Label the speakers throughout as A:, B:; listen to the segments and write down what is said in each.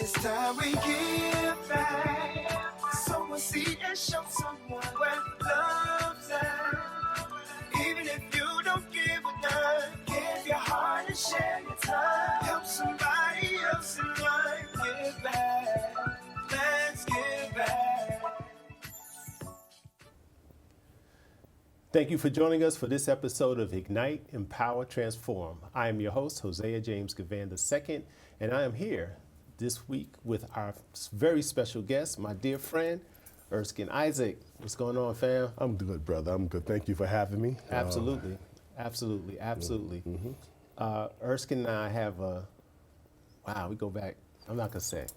A: It's time we give back. Sow a seed and show someone where love's at. Even if you don't give a dime, give your heart and share your time. Help somebody else in life. Give back. Let's give back.
B: Thank you for joining us for this episode of Ignite, Empower, Transform. I am your host, Hosea James Givan II, and I am here this week with our very special guest, my dear friend, Erskine Isaac. What's going on, fam?
C: I'm good, brother. I'm good. Thank you for having me.
B: Absolutely. Erskine and I have we go back. I'm not going to say.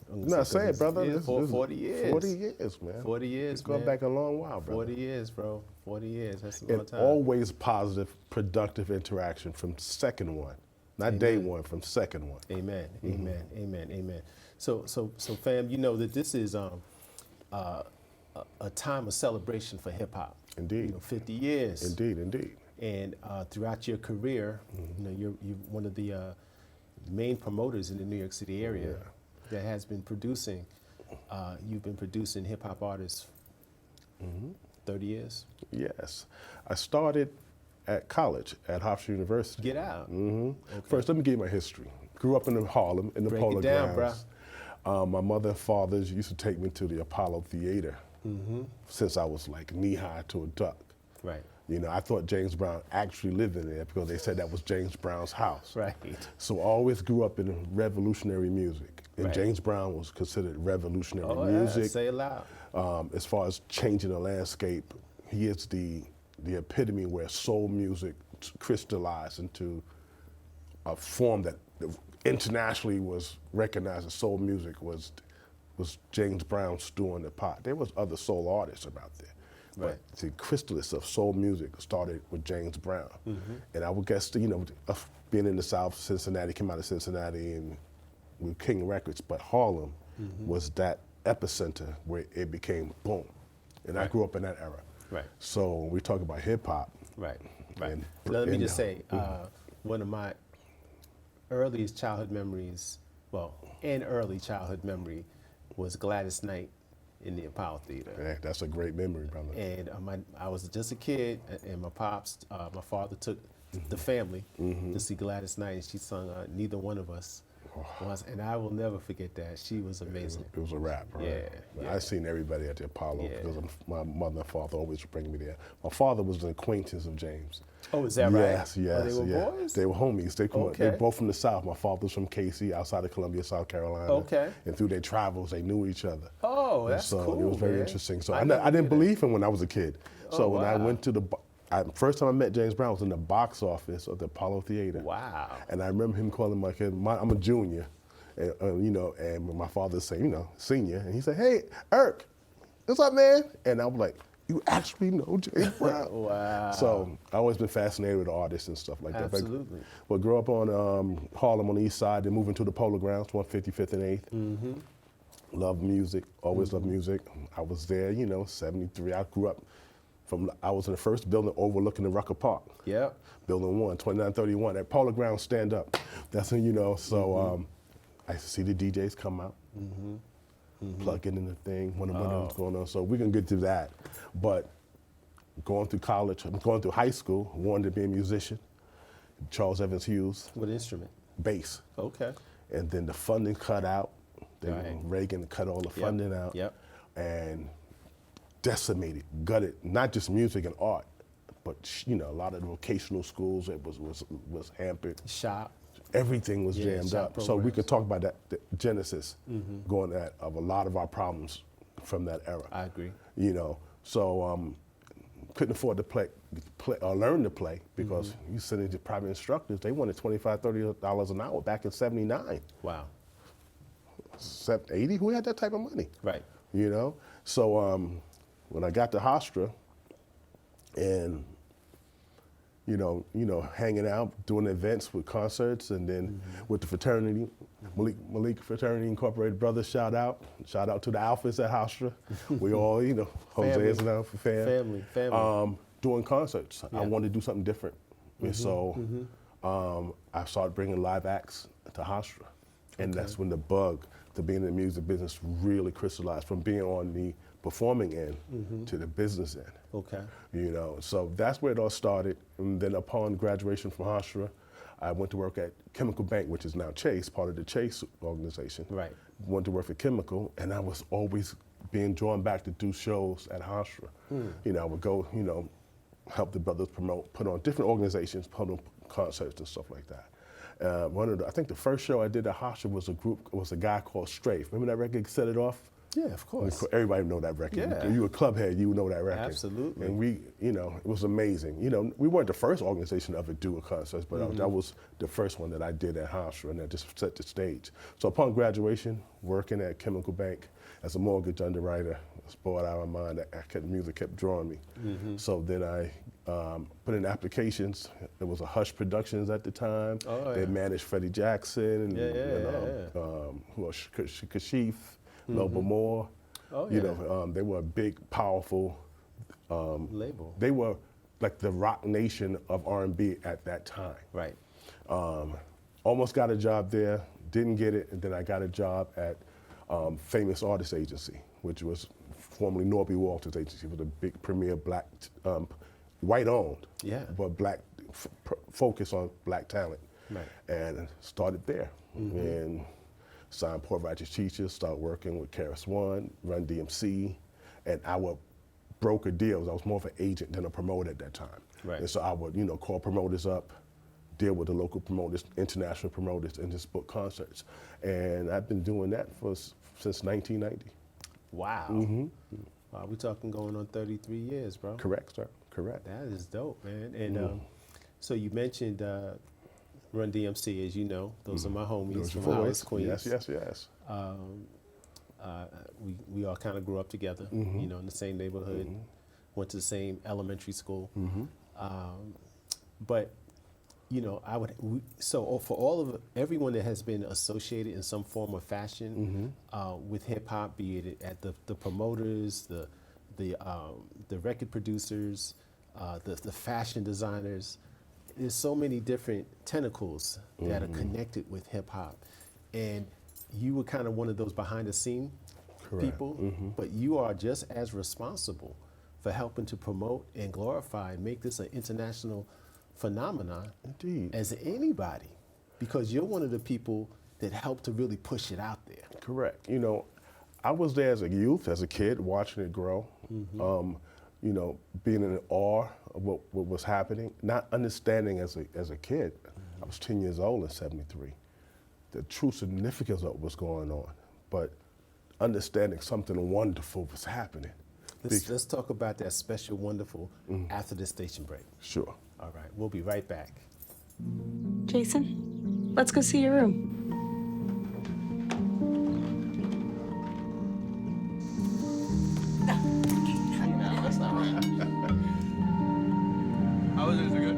C: Say it, brother.
B: This 40 years.
C: 40 years, man.
B: 40 years,
C: Going back a long while, brother.
B: 40 years, bro. 40 years. That's a long
C: And
B: time.
C: always positive, productive interaction from second one. Not day one, from second one.
B: Amen. Amen. So, fam, you know that this is a time of celebration for hip hop.
C: Indeed.
B: 50 years.
C: Indeed.
B: And throughout your career, you're one of the main promoters in the New York City area that has been producing. You've been producing hip hop artists. 30 years.
C: Yes. I started at college at Hofstra University.
B: Get out.
C: Okay.
B: Okay.
C: First, let me give you my history. Grew up in Harlem, in the
B: Break
C: Polo
B: it down,
C: Grounds. My mother and father used to take me to the Apollo Theater since I was like knee-high to a duck.
B: Right.
C: I thought James Brown actually lived in there because they said that was James Brown's house.
B: Right.
C: So I always grew up in revolutionary music. And
B: Right.
C: James Brown was considered revolutionary
B: Oh,
C: music.
B: yeah. Say it loud.
C: As far as changing the landscape, he is the epitome where soul music crystallized into a form that internationally was recognized as soul music was James Brown stewing the pot. There was other soul artists about there.
B: Right.
C: But the chrysalis of soul music started with James Brown. And I would guess, being in the South, Cincinnati, came out of Cincinnati and with King Records, but Harlem was that epicenter where it became boom. And I grew up in that era.
B: Right.
C: So when we talk about hip hop.
B: Right.
C: And-
B: Let me
C: and,
B: just say, one of my earliest childhood memories, early childhood memory, was Gladys Knight in the Apollo Theater.
C: Yeah, that's a great memory, brother.
B: And I was just a kid, and my father took the family to see Gladys Knight, and she sung "Neither One of Us." And I will never forget that. She was amazing.
C: It was a rap, right?
B: Yeah.
C: I've seen everybody at the Apollo
B: Yeah.
C: because my mother and father always bring me there. My father was an acquaintance of James.
B: Oh, is that right?
C: Yes.
B: Oh, they were boys?
C: They were homies. They
B: Okay.
C: were both from the South. My father was from Casey, outside of Columbia, South Carolina.
B: Okay.
C: And through their travels, they knew each other.
B: Oh,
C: And
B: that's
C: so
B: cool,
C: it was very
B: man.
C: interesting. So
B: I
C: I
B: never
C: didn't
B: knew that.
C: believe him when I was a kid. So
B: Oh,
C: when I
B: wow.
C: went to first time I met James Brown was in the box office of the Apollo Theater.
B: Wow.
C: And I remember him calling my kid, I'm a junior, and, and my father saying, senior, and he said, "Hey, Erk, what's up, man?" And I was like, "You actually know James Brown?"
B: Wow.
C: So I always been fascinated with artists and stuff like that.
B: Absolutely.
C: But grew up on Harlem on the east side, then moving to the Polo Grounds, 155th and 8th. Love music, always loved music. I was there, 73. I grew up I was in the first building overlooking the Rucker Park.
B: Yep.
C: Building 1, 2931, at Polo Grounds, stand up. That's when, so I see the DJs come out, plug in the thing, what's going on. So we can get to that. But going through college, going through high school, wanted to be a musician. Charles Evans Hughes,
B: What instrument?
C: bass.
B: Okay.
C: And then the funding cut out.
B: Right.
C: Reagan cut all the funding out.
B: Yep.
C: And decimated, gutted, not just music and art, but a lot of the vocational schools, it was hampered.
B: Shop.
C: Everything was
B: Yeah,
C: jammed
B: shop
C: up. So we
B: programs.
C: could talk about that, the genesis going at of a lot of our problems from that era.
B: I agree.
C: So couldn't afford to play or learn to play because you send into private instructors, they wanted $25, $30 an hour back in 79.
B: Wow.
C: 80, who had that type of money?
B: Right.
C: So when I got to Hofstra and hanging out, doing events with concerts, and then with the fraternity, Malik Fraternity Incorporated Brothers, shout out to the Alphas at Hofstra. We all, Jose's and Alpha fam.
B: Family.
C: Doing concerts.
B: Yeah.
C: I wanted to do something different. And so I started bringing live acts to Hofstra. And that's when the bug to being in the music business really crystallized, from being on the performing end to the business end.
B: Okay.
C: You know, so that's where it all started. And then upon graduation from Hofstra, I went to work at Chemical Bank, which is now Chase, part of the Chase organization.
B: Right.
C: Went to work for Chemical, and I was always being drawn back to do shows at Hofstra. You know, I would go, you know, help the brothers promote, put on different organizations, put on concerts and stuff like that. I think the first show I did at Hofstra was a guy called Strafe. Remember that record, Set It Off?
B: Yeah, of course.
C: Everybody know that record.
B: Yeah.
C: You a club head, you know that record.
B: Absolutely.
C: And we, you know, it was amazing. You know, we weren't the first organization to ever do a concert, but that was the first one that I did at Hofstra, and that just set the stage. So upon graduation, working at Chemical Bank as a mortgage underwriter, I was bored out of my mind. Music kept drawing me. So then I put in applications. There was a Hush Productions at the time.
B: Oh,
C: They
B: yeah.
C: managed Freddie Jackson and who else? Kashif. Melba Moore.
B: Oh,
C: You
B: yeah.
C: know, they were a big, powerful
B: Label.
C: They were like the rock nation of R&B at that time.
B: Right.
C: Almost got a job there, didn't get it, and then I got a job at Famous Artist Agency, which was formerly Norby Walters Agency. It was a big premier black, white-owned,
B: Yeah.
C: but black, focus on black talent.
B: Right.
C: And started there. And signed Poor Righteous Teachers, started working with Karis One, Run DMC, and I would broker deals. I was more of an agent than a promoter at that time.
B: Right.
C: And so I would, you know, call promoters up, deal with the local promoters, international promoters, and just book concerts. And I've been doing that since 1990.
B: Wow. Wow, we're talking going on 33 years, bro.
C: Correct, sir. Correct.
B: That is dope, man. And so you mentioned Run DMC, as you know. Those are my homies
C: Those
B: from
C: are
B: Howard,
C: boys.
B: Queens.
C: Yes.
B: We all kind of grew up together, you know, in the same neighborhood, went to the same elementary school. But, you know, for everyone that has been associated in some form or fashion with hip hop, be it at the promoters, the record producers, the fashion designers, there's so many different tentacles that are connected with hip hop. And you were kind of one of those behind the scene people, but you are just as responsible for helping to promote and glorify and make this an international phenomenon
C: Indeed.
B: as anybody, because you're one of the people that helped to really push it out there.
C: Correct. You know, I was there as a youth, as a kid, watching it grow. You know, being in awe of what was happening, not understanding as a kid. I was 10 years old in '73. The true significance of what was going on, but understanding something wonderful was happening.
B: Let's talk about that special, wonderful after the station break.
C: Sure.
B: All right, we'll be right back.
D: Jason, let's go see your room.
E: How was it? Is it good?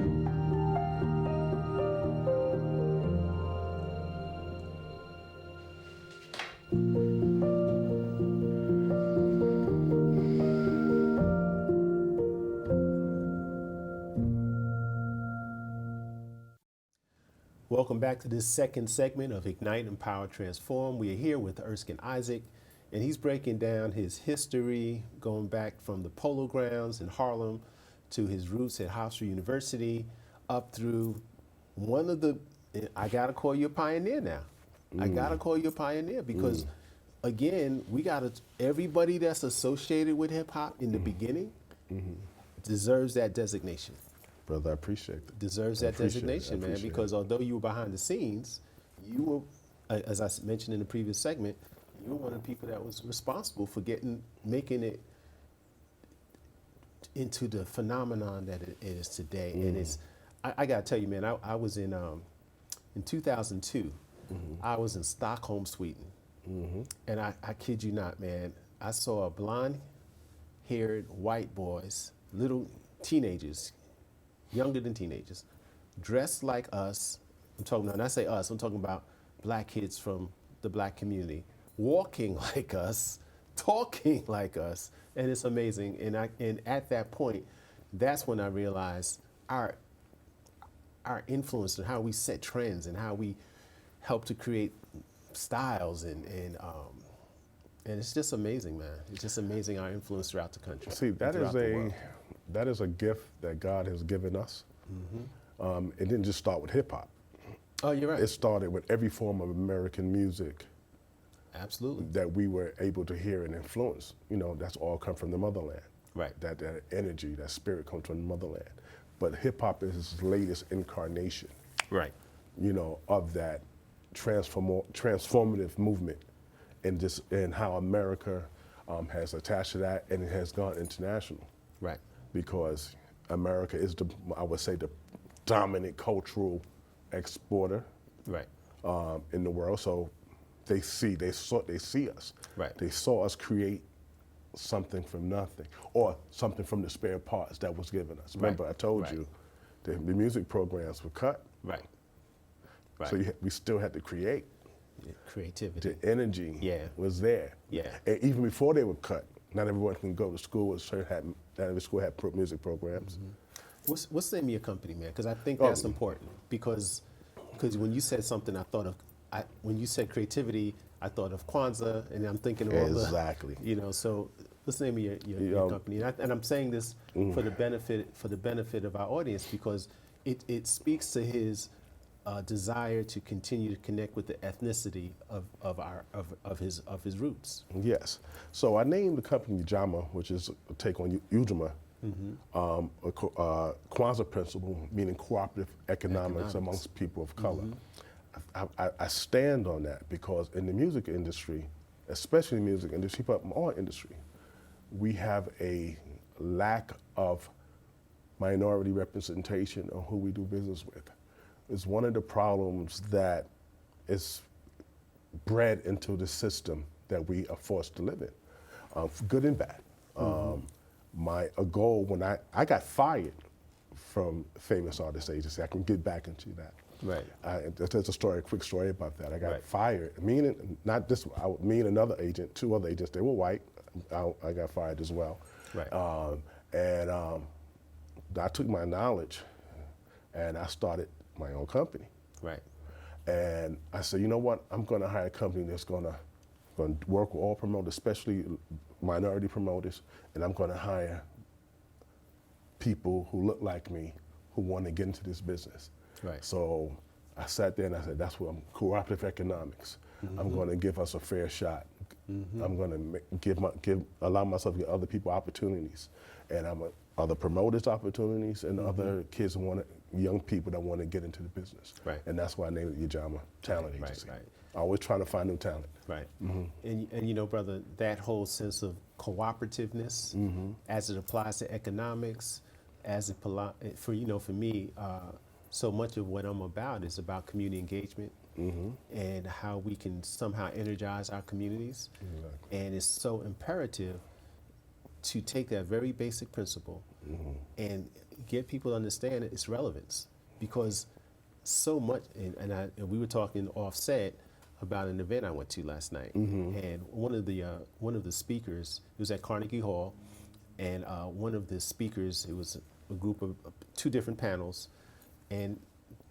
B: Welcome back to this second segment of Ignite, Empower, Transform. We are here with Erskine Isaac, and he's breaking down his history, going back from the Polo Grounds in Harlem to his roots at Hofstra University, up through one of the, I gotta call you a pioneer now. I gotta call you a pioneer because, again, everybody that's associated with hip hop in the beginning deserves that designation.
C: Brother, I appreciate it.
B: Deserves
C: I
B: that
C: appreciate it.
B: designation,
C: I
B: man,
C: appreciate
B: because although you were behind the scenes, you were, as I mentioned in the previous segment, you were one of the people that was responsible for making it into the phenomenon that it is today. And it's, I gotta tell you, man, I was in 2002, I was in Stockholm, Sweden. And I kid you not, man, I saw blonde-haired white boys, little teenagers, younger than teenagers, dressed like us. I'm talking, when I say us, I'm talking about black kids from the black community, walking like us, talking like us, and it's amazing. And at that point, that's when I realized our influence and how we set trends and how we help to create styles and it's just amazing, man. It's just amazing our influence throughout the country.
C: See,
B: and throughout the world.
C: that is a gift that God has given us. It didn't just start with hip hop.
B: Oh, you're right.
C: It started with every form of American music
B: Absolutely.
C: that we were able to hear and influence. You know, that's all come from the motherland.
B: Right.
C: That energy, that spirit comes from the motherland. But hip hop is its latest incarnation,
B: Right.
C: you know, of that transformative movement, and how America has attached to that, and it has gone international.
B: Right.
C: Because America is I would say, the dominant cultural exporter
B: Right.
C: in the world. So they see us.
B: Right.
C: They saw us create something from nothing, or something from the spare parts that was given us. Remember, I told
B: Right.
C: you the music programs were cut.
B: Right. Right.
C: So we still had to create.
B: Creativity.
C: The energy was there.
B: Yeah.
C: And even before they were cut, not everyone can go to school. Not every school had music programs.
B: What's the name of your company, man? Because I think that's important. Because when you said something, I thought of when you said creativity, I thought of Kwanzaa, and I'm thinking of all
C: Exactly.
B: the, you know. So what's the name of your company? And I'm saying this for the benefit of our audience, because it speaks to his desire to continue to connect with the ethnicity of his roots.
C: Yes. So I named the company Ujamaa, which is a take on Ujamaa, Kwanzaa principle, meaning cooperative economics amongst people of color. I stand on that because in the music industry, especially the music industry, but all industry, we have a lack of minority representation of who we do business with. It's one of the problems that is bred into the system that we are forced to live in, good and bad. My goal when I got fired from Famous Artist Agency, I can get back into that.
B: Right.
C: There's a quick story about that. I got
B: Right.
C: fired. Me and another agent, two other agents, they were white. I got fired as well.
B: Right.
C: I took my knowledge and I started my own company.
B: Right.
C: And I said, you know what? I'm going to hire a company that's going to work with all promoters, especially minority promoters, and I'm going to hire people who look like me who want to get into this business.
B: Right.
C: So I sat there and I said, that's what cooperative economics. I'm going to give us a fair shot. I'm going to allow myself to give other people opportunities, and other promoters opportunities, and other kids young people that want to get into the business.
B: Right.
C: And that's why I named it Ujamaa Talent
B: Right,
C: Agency.
B: right.
C: Always trying to find new talent.
B: Right. And you know, brother, that whole sense of cooperativeness as it applies to economics, for me, so much of what I'm about is about community engagement and how we can somehow energize our communities.
C: Exactly.
B: And it's so imperative to take that very basic principle and get people to understand its relevance, because so much, and we were talking offset about an event I went to last night, and one of the speakers, it was at Carnegie Hall, and one of the speakers, it was a group of two different panels, and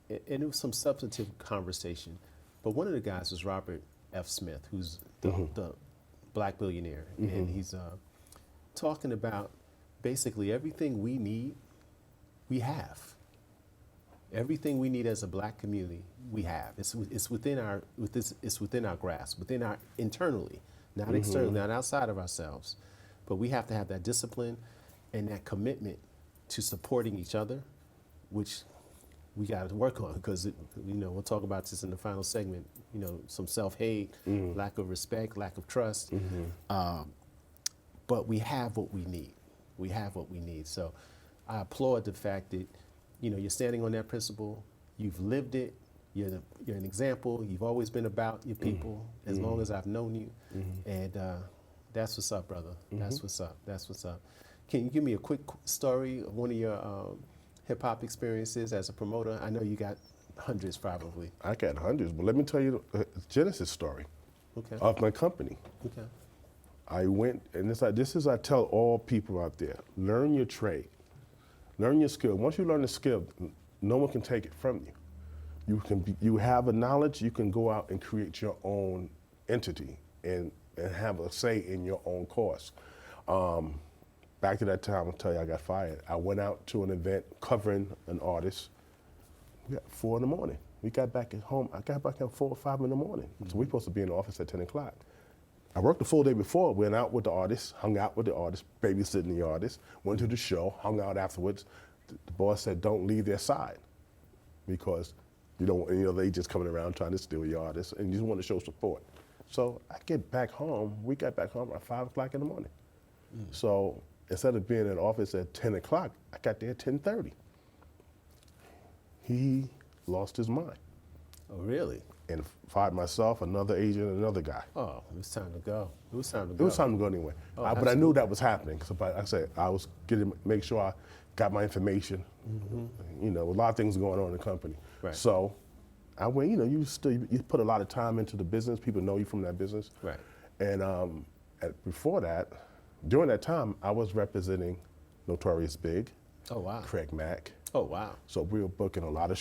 B: it was some substantive conversation, but one of the guys was Robert F. Smith, who's the black billionaire, and he's talking about basically everything we need, we have. Everything we need as a black community, we have. It's within our grasp, within our internally, not externally, not outside of ourselves. But we have to have that discipline and that commitment to supporting each other, which we got to work on, because we'll talk about this in the final segment. Some self-hate, lack of respect, lack of trust. But we have what we need. We have what we need. So I applaud the fact that you're standing on that principle. You've lived it. You're an example. You've always been about your people as long as I've known you, and that's what's up, brother. That's what's up. That's what's up. Can you give me a quick story of one of your hip hop experiences as a promoter? I know you got hundreds, probably.
C: I got hundreds, but let me tell you the genesis story of my company.
B: Okay.
C: I went, and this is I tell all people out there: learn your trade, learn your skill. Once you learn the skill, no one can take it from you. you have a knowledge, you can go out and create your own entity and have a say in your own course. Back to that time, I'll tell you, I got fired. I went out to an event covering an artist. We got 4 in the morning. We got back at home. I got back at 4 or 5 in the morning. So we're supposed to be in the office at 10 o'clock. I worked the full day before, went out with the artist, hung out with the artist, babysitting the artist, went to the show, hung out afterwards. The boss said, don't leave their side because you don't, they just coming around trying to steal your artist and you just want to show support. So I get back home, we got back home at 5 o'clock in the morning. So instead of being in the office at 10 o'clock, I got there at 10:30. He lost his mind.
B: Oh, really?
C: And fired myself, another agent, another guy.
B: Oh, it was time to go. It was time to
C: It
B: go.
C: was time to go anyway.
B: Oh,
C: But I knew that was happening. So, like I said, I was make sure I got my information. A lot of things going on in the company.
B: Right.
C: So I went, you put a lot of time into the business. People know you from that business.
B: Right.
C: And before that, during that time, I was representing Notorious Big,
B: Oh, wow.
C: Craig Mack.
B: Oh, wow.
C: So we were booking a lot of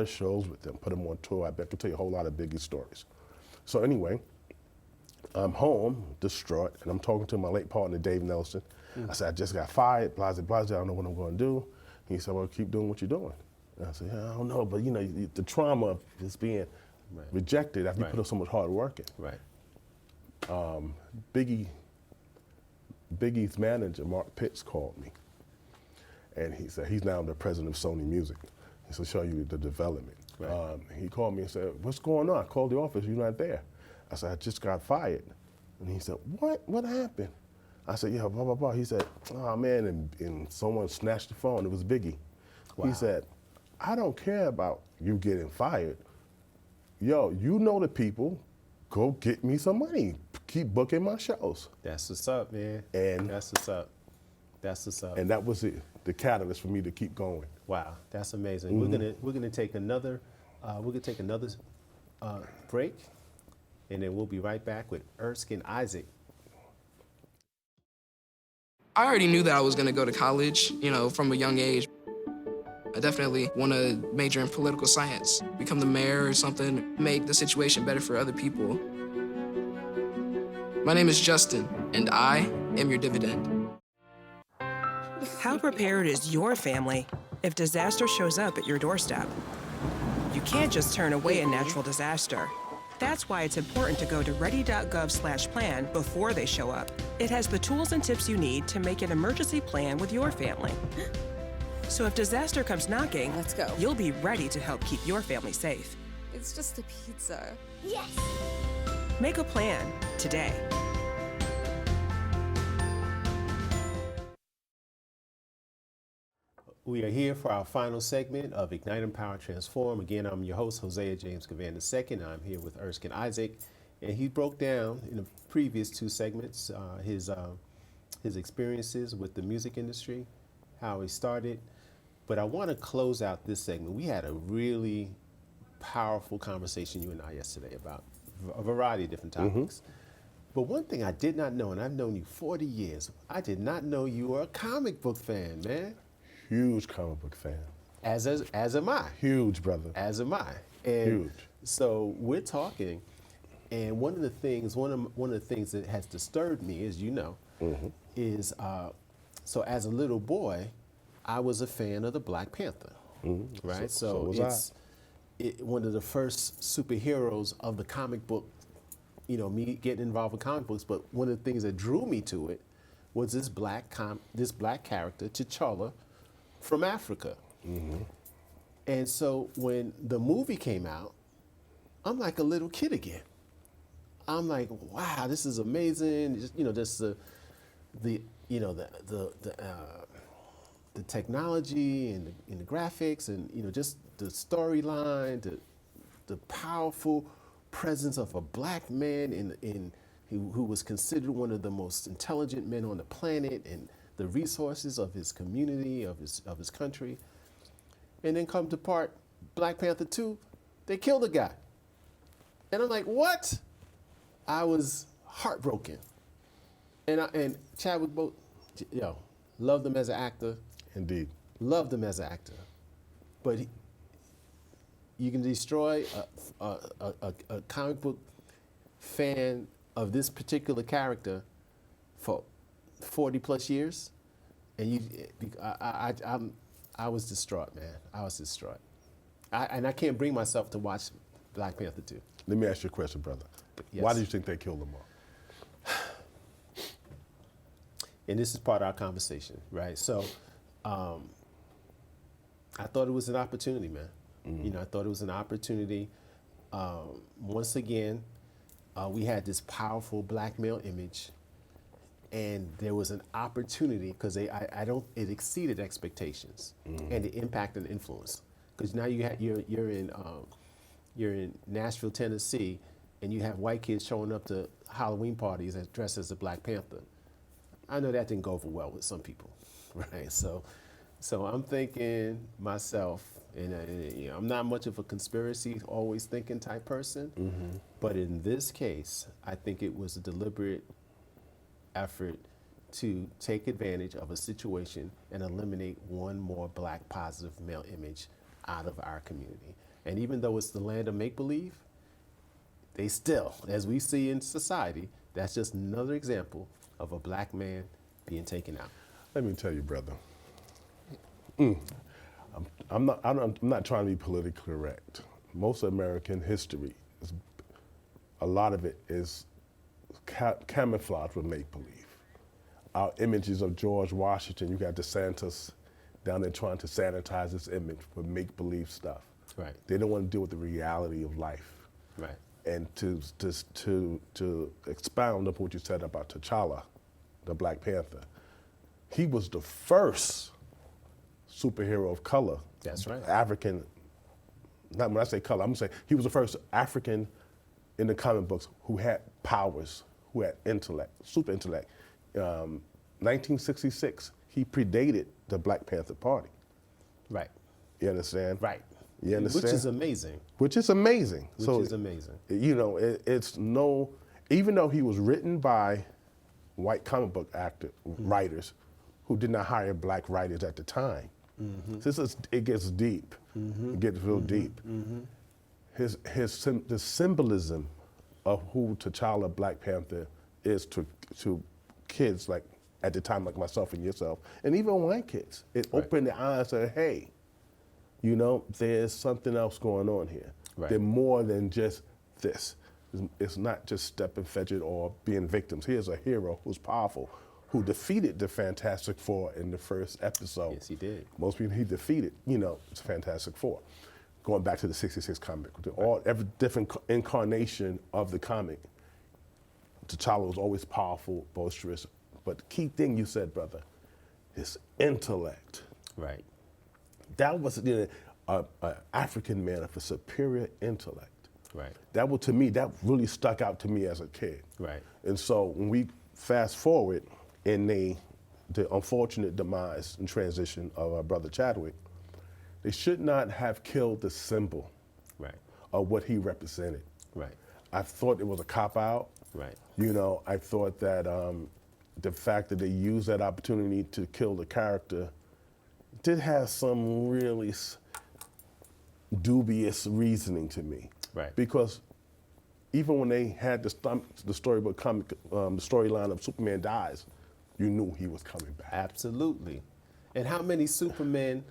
C: shows with them, put them on tour. I can tell you a whole lot of Biggie stories. So anyway, I'm home, distraught, and I'm talking to my late partner, Dave Nelson. I said, I just got fired, blah, blah, blah, I don't know what I'm going to do. He said, well, keep doing what you're doing. And I said, yeah, I don't know, but the trauma of just being rejected after you put up so much hard work in.
B: Right.
C: Biggie's manager, Mark Pitts, called me. And he said, he's now the president of Sony Music. He said, show you the development.
B: Right.
C: He called me and said, what's going on? I called the office, you're not there. I said, I just got fired. And he said, what? What happened? I said, yeah, blah, blah, blah. He said, oh man, and someone snatched the phone, it was Biggie.
B: Wow.
C: He said, I don't care about you getting fired. Yo, you know the people, go get me some money. Keep booking my shows.
B: That's what's up, man.
C: And
B: that's what's up. That's what's up.
C: And that was it, the catalyst for me to keep going.
B: Wow, that's amazing. We're gonna take another break, and then we'll be right back with Erskine Isaac.
D: I already knew that I was gonna go to college, from a young age. I definitely want to major in political science, become the mayor or something, make the situation better for other people. My name is Justin, and I am your dividend.
E: How prepared is your family if disaster shows up at your doorstep? You can't just turn away a natural disaster. That's why it's important to go to ready.gov/plan before they show up. It has the tools and tips you need to make an emergency plan with your family. So if disaster comes knocking,
F: Let's go.
E: you'll be ready to help keep your family safe.
F: It's just a pizza.
G: Yes!
E: Make a plan today.
B: We are here for our final segment of Ignite, Empower, Transform. Again, I'm your host, Hosea James Givan II. I'm here with Erskine Isaac, and he broke down in the previous 2 segments his experiences with the music industry, how he started. But I want to close out this segment. We had a really powerful conversation, you and I, yesterday about a variety of different topics. But one thing I did not know, and I've known you 40 years, I did not know you were a comic book fan, man.
C: Huge comic book fan.
B: As am I.
C: Huge, brother.
B: As am I. And
C: Huge.
B: so we're talking, and one of the things that has disturbed me, as you know, is so as a little boy, I was a fan of the Black Panther, right?
C: So was
B: one of the first superheroes of the comic book, me getting involved with comic books. But one of the things that drew me to it was this black character, T'Challa, from Africa. And so when the movie came out, I'm like a little kid again. I'm like, wow, this is amazing. Just the technology and the graphics and just the storyline, the powerful presence of a black man who was considered one of the most intelligent men on the planet, and the resources of his community, of his country. And then come to part Black Panther 2, they killed the guy. And I'm like, what? I was heartbroken. And Chadwick loved him as an actor.
C: Indeed.
B: Loved him as an actor. But you can destroy a comic book fan of this particular character for 40 plus years, and I was distraught, man. I was distraught, and I can't bring myself to watch Black Panther 2.
C: Let me ask you a question, brother.
B: Yes.
C: Why do you think they killed them all?
B: And this is part of our conversation, right? So, I thought it was an opportunity, man. You know, I thought it was an opportunity. Once again, we had this powerful black male image, and there was an opportunity because it exceeded expectations, and the impact and influence. Because now you're in Nashville, Tennessee, and you have white kids showing up to Halloween parties dressed as a Black Panther. I know that didn't go over well with some people, right? So I'm thinking myself, and you know, I'm not much of a conspiracy, always thinking type person, but in this case, I think it was a deliberate effort to take advantage of a situation and eliminate one more black positive male image out of our community. And even though it's the land of make-believe, they still, as we see in society, that's just another example of a black man being taken out.
C: Let me tell you, brother. I'm not trying to be politically correct. Most American history, a lot of it is camouflage with make-believe. Our images of George Washington, you got DeSantis down there trying to sanitize this image with make-believe stuff.
B: Right.
C: They don't want to deal with the reality of life.
B: Right.
C: And to expound upon what you said about T'Challa, the Black Panther, he was the first superhero of color.
B: That's right.
C: African, not when I say color, I'm gonna say he was the first African in the comic books who had powers, who had intellect, super intellect. 1966, he predated the Black Panther Party.
B: Right.
C: You understand?
B: Right.
C: You understand?
B: Which is amazing.
C: Which is amazing.
B: Which is amazing.
C: You know, it's no, even though he was written by white comic book writers who did not hire black writers at the time. It gets deep. It gets real deep. The symbolism of who T'Challa Black Panther is to kids like at the time like myself and yourself, and even white kids. It opened their eyes to, hey, you know, there's something else going on here.
B: Right.
C: They're more than just this. It's not just step and fetch it or being victims. Here's a hero who's powerful, who defeated the Fantastic Four in the first episode.
B: Yes, he did.
C: Most people he defeated, you know, it's Fantastic Four. Going back to the 66 comic, every different incarnation of the comic, T'Challa was always powerful, boisterous. But the key thing you said, brother, is intellect.
B: Right.
C: That was an African man of a superior intellect.
B: Right.
C: That was, to me, that really stuck out to me as a kid.
B: Right.
C: And so when we fast forward in the unfortunate demise and transition of our brother Chadwick, they should not have killed the symbol of what he represented.
B: Right.
C: I thought it was a cop-out.
B: Right.
C: You know, I thought that the fact that they used that opportunity to kill the character did have some really dubious reasoning to me.
B: Right.
C: Because even when they had the storybook comic, the storyline of Superman dies, you knew he was coming back.
B: Absolutely. And how many Superman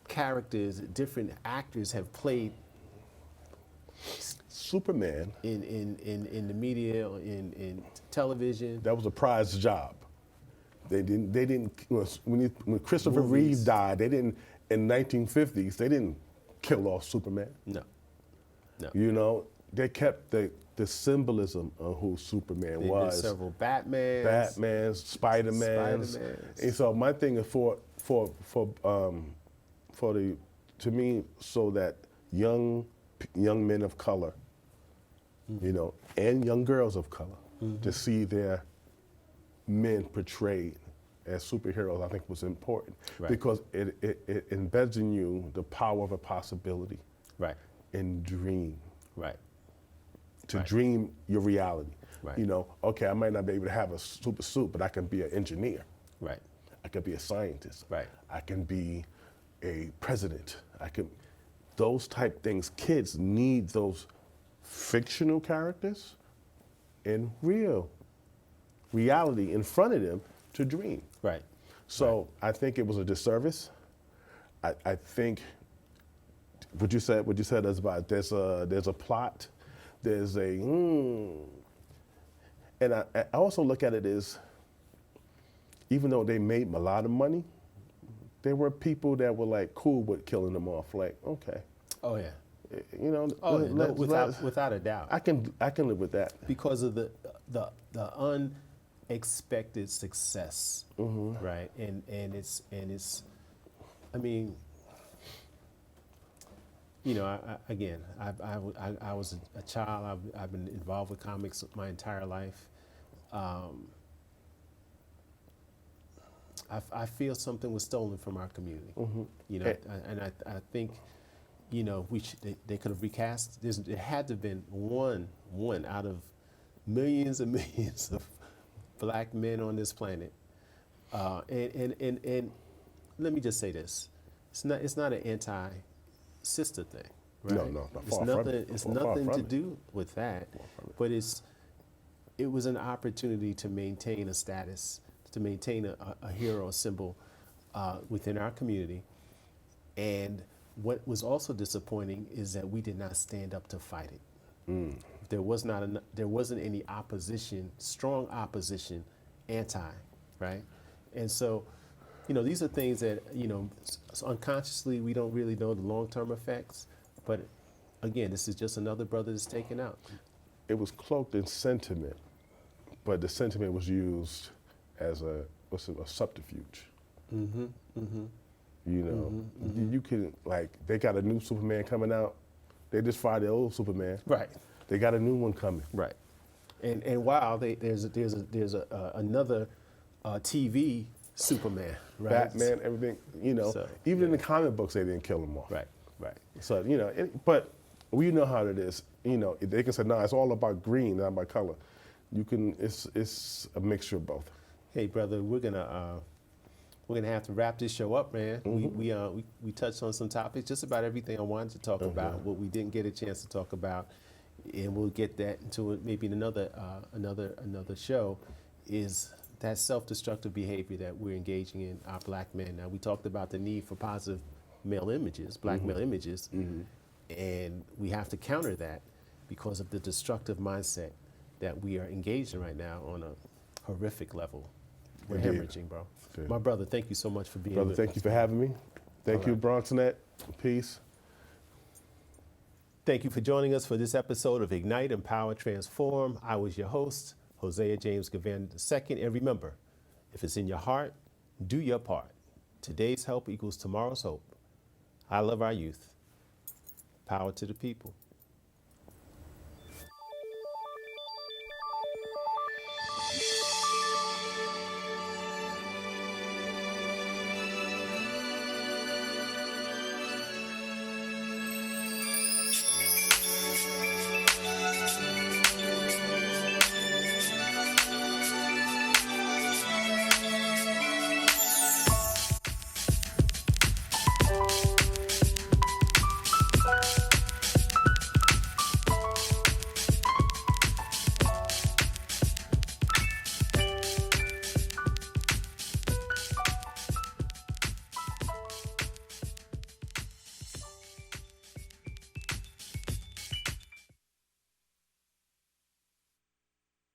B: characters, different actors have played
C: Superman
B: in the media, in television?
C: That was a prized job. They didn't when Christopher Reeve died, they didn't, in 1950s, they didn't kill off Superman.
B: No.
C: You know, they kept the symbolism of who Superman was.
B: Did several Batmans,
C: Spider-Mans. And so my thing is to me, so that young men of color, you know, and young girls of color, to see their men portrayed as superheroes, I think was important.
B: Right.
C: Because it embeds in you the power of a possibility.
B: Right.
C: And dream.
B: Right.
C: To dream your reality.
B: Right.
C: You know, okay, I might not be able to have a super suit, but I can be an engineer.
B: Right.
C: I can be a scientist.
B: Right.
C: I can be a president. those type things, kids need those fictional characters and reality in front of them to dream.
B: Right.
C: So I think it was a disservice. I think what you said is about there's a plot, there's a and I also look at it as, even though they made a lot of money, there were people that were like cool with killing them off. Like, okay,
B: Oh yeah.
C: you know,
B: Oh, yeah. No,
C: let's-
B: without a doubt.
C: I can live with that.
B: Because of the unexpected success, right? And it's I mean, you know, I was a child. I've been involved with comics my entire life. I feel something was stolen from our community. You know, I think, you know, they could have recast. There had to have been one out of millions and millions of black men on this planet. And let me just say this: it's not an anti-sister thing. Right?
C: No,
B: It's
C: far from
B: nothing.
C: it.
B: It's
C: Far
B: nothing
C: from
B: to
C: it.
B: do with that. But it was an opportunity to maintain a status, to maintain a hero symbol within our community. And what was also disappointing is that we did not stand up to fight it. There wasn't any opposition, strong opposition, right? And so, you know, these are things that, you know, unconsciously we don't really know the long-term effects. But again, this is just another brother that's taken out.
C: It was cloaked in sentiment, but the sentiment was used as a subterfuge. You know, you can, like, they got a new Superman coming out. They just fired the old Superman.
B: Right.
C: They got a new one coming.
B: Right. And while there's another TV Superman, right?
C: Batman, everything. You know,
B: So,
C: even in the comic books, they didn't kill him off.
B: Right.
C: So, you know, but we know how it is. You know, they can say, no, it's all about green, not about color. You can, it's a mixture of both.
B: Hey, brother, we're gonna have to wrap this show up, man. We touched on some topics, just about everything I wanted to talk about. What we didn't get a chance to talk about, and we'll get that into maybe in another show, is that self-destructive behavior that we're engaging in, our black men. Now, we talked about the need for positive male images, black male images, and we have to counter that because of the destructive mindset that we are engaged in right now on a horrific level. We're
C: Indeed.
B: hemorrhaging, bro.
C: Indeed.
B: My brother, thank you so much for being
C: Brother,
B: with
C: thank
B: us.
C: you for having me. Thank you, BronxNet. Peace.
B: Thank you for joining us for this episode of Ignite, Empower, Transform. I was your host, Hosea James Givan II. And remember, if it's in your heart, do your part. Today's help equals tomorrow's hope. I love our youth. Power to the people.